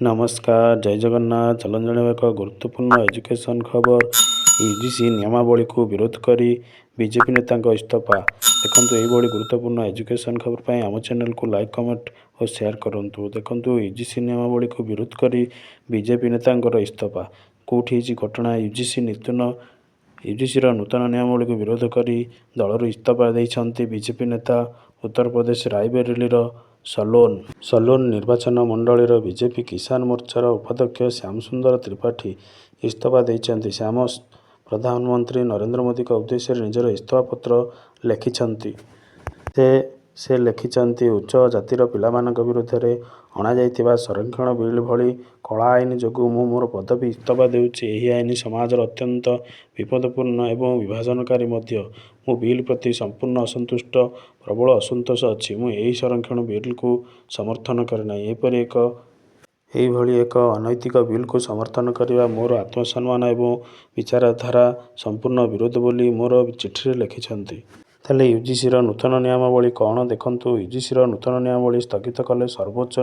नमस्कार जय जगन्नाथ चलन जाना एक गुरुत्वपूर्ण एजुकेशन खबर यूजीसी नियमावली को विरोध करी बीजेपी नेता इस्तीफा देखो ये गुरुत्वपूर्ण एजुकेशन खबर पर आम चैनल को लाइक कमेंट और शेयर करूँ देखो यूजीसी नियमावली को विरोध करी बीजेपी नेता इस्तीफा कौटी घटना यूजीसी नूतन नियमावली को विरोध करी दलर इस्तीफा देते बीजेपी नेता उत्तर प्रदेश रायबरेली सलोन निर्वाचन मंडलीर बीजेपी किसान मोर्चार उपाध्यक्ष श्याम सुंदर त्रिपाठी इस्तीफा देते श्याम प्रधानमंत्री नरेंद्र मोदी उद्देश्य निजर इस्तीफा पत्र लिखिं से लिखिं उच्च जातिर पिलामान विरुद्ध में अणाई संरक्षण बिल भली कला आईन जो मोर पदवी इस्तीफा देउछि। एही आईन समाजर अत्यंत विपदपूर्ण एवं विभाजनकारी मो बिल प्रति संपूर्ण असंतुष्ट प्रबल असंतोष अच्छी मुझे संरक्षण बिल को समर्थन करना एक अनैतिक बिल को समर्थन करने मोर आत्मसम्मान एवं विचारधारा संपूर्ण विरोध बोली मोर चिठी लिखिं। तेल यूजीसी नूतन नियमावली कौन देखु यूजीसी नूतन नियमावली स्थगित कले सर्वोच्च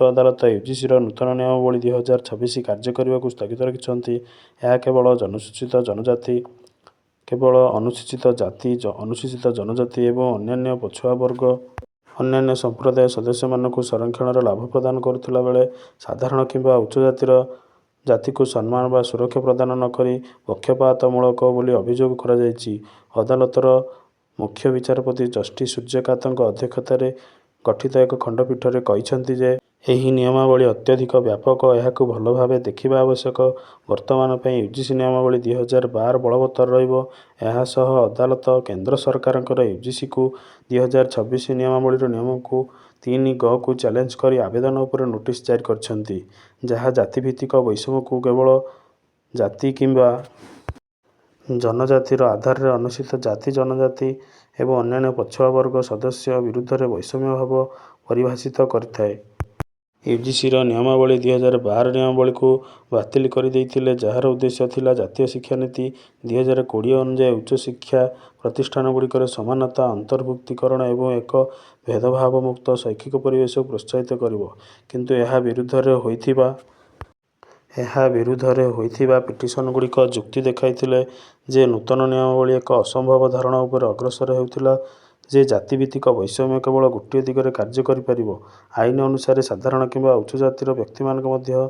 अदालत यूजीसी नूतन नियमावली 2026 कार्य करने को स्थगित रखिंट। यह केवल अनुसूचित जाति जनजाति एवं अन्य पछुआ वर्ग अन्य संप्रदाय सदस्य मानक संरक्षण लाभ प्रदान करुला बेले साधारण किंबा उच्च जाति को सम्मान व सुरक्षा प्रदान नक पक्षपातमूलक बोली अभियोग कर अदालतर मुख्य विचारपति जस्टिस सूर्यकांत अध्यक्षतार गठित एक खंडपीठ में कहते जे एही नियमावली अत्यधिक व्यापक यह भल भाव देखा आवश्यक वर्तमान यूजीसी नियमावली 2012 बलवत्तर रहा अदालत केंद्र सरकार यूजीसी को 2026 नियमावली नियम को 3(ग) को चैलेंज कर आवेदन उपर नोटिस जारी करछंती जहाँ जातिभित्तिक वैषम्य को केवल जाति किंबा जनजातिर आधार में अनुसूचित जाति जनजाति एवं अन्य पछुआ वर्ग सदस्य विरुद्ध में वैषम्य भाव परिभाषित करथाय। यूजीसी नियमावली 2012 नियमावली को बातिल कर जार उद्देश्य थिला जातीय शिक्षा नीति 2020 अनुसार उच्च शिक्षा प्रतिष्ठानगुड़िकर समानता अंतर्भुक्तिकरण एवं एक भेदभाव मुक्त शैक्षिक परिवेश को प्रोत्साहित करिवो किंतु यह विरुद्ध होइथिबा पिटिशन गुड़िक जुक्ति देखाइथिले जे नूतन नियमावली एक असंभव धारणा उपर अग्रसर हेउथिला जे जातिभित्तिक वैषम्य केवल गोटे दिगरे कार्य करिपारिबो। आईन अनुसार साधारण किंबा उच्च जातिर व्यक्ति मान मध्य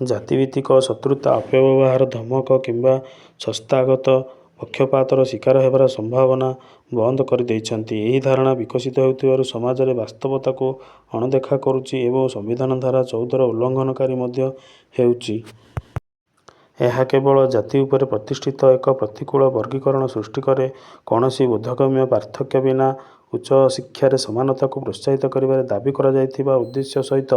जातिभित्तिक शत्रुता अपव्यवहार धमक किंबा संस्थागत पक्षपातर शिकार हेबार संभावना बंद कर देइछंती। एही धारणा विकसित हेउथिबारु समाज रे वास्तवता को अणदेखा करुछि एवं संविधान धारा 14 उल्लंघनकारी मध्य हेउछि। यह केवल जाति उपर प्रतिष्ठित एक प्रतिकूल वर्गीकरण सृष्टि करे कौनसी बोधगम्य पार्थक्य बिना उच्च शिक्षार समानता को प्रोत्साहित करिबारे दाबी करा जायथिबा उद्देश्य सहित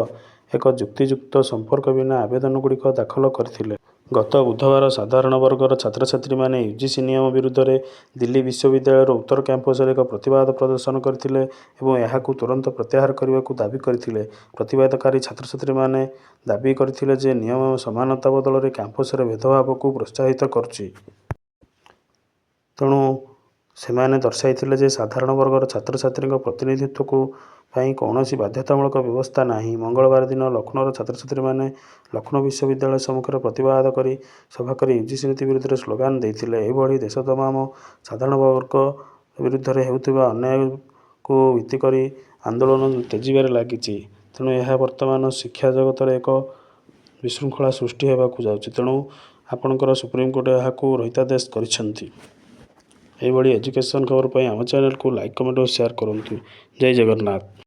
एक जुक्तियुक्त संपर्क बिना आवेदन गुड़िक दाखल करथिले। गत बुधवार साधारण वर्गर छात्र छात्री माने यूजीसी नियम विरुद्ध में दिल्ली विश्वविद्यालय उत्तर कैंपस एक प्रतिवाद प्रदर्शन करथिले एवं यहाकू तुरंत प्रत्याहार करने को दाबी करथिले। प्रतिवादकारी छात्र छात्री माने दाबी करथिले जे नियम समानता बदल में कैंपस भेदभाव को प्रोत्साहित करुछि। तेणु सेमाने दर्शाइथिले जे साधारण वर्गर छात्र छात्री प्रतिनिधित्व को कौन बाध्यतामूलक व्यवस्था नहीं। मंगलवार दिन लखनऊर छात्र छात्री माने लखनऊ विश्वविद्यालय सम्मुखें प्रतिवाद करी सभा कर यूजीसी नीति विरुद्ध में स्लोगान देइथिले। एभली देश तमाम साधारण वर्ग विरुद्ध में हेउथिबा अन्याय को भित्ति करी आंदोलन तेजिबारे लागिछि। तेणु यह वर्तमान शिक्षा जगत में एक विशृंखला सृष्टि होगाकू जाउछि। तेणु आपणकर सुप्रीमकोर्ट यहाकू रहितादेश करिसेंति। एभली एजुकेशन खबर पर आम चैनल को लाइक कमेंट और शेयर करूँ। जय जगन्नाथ।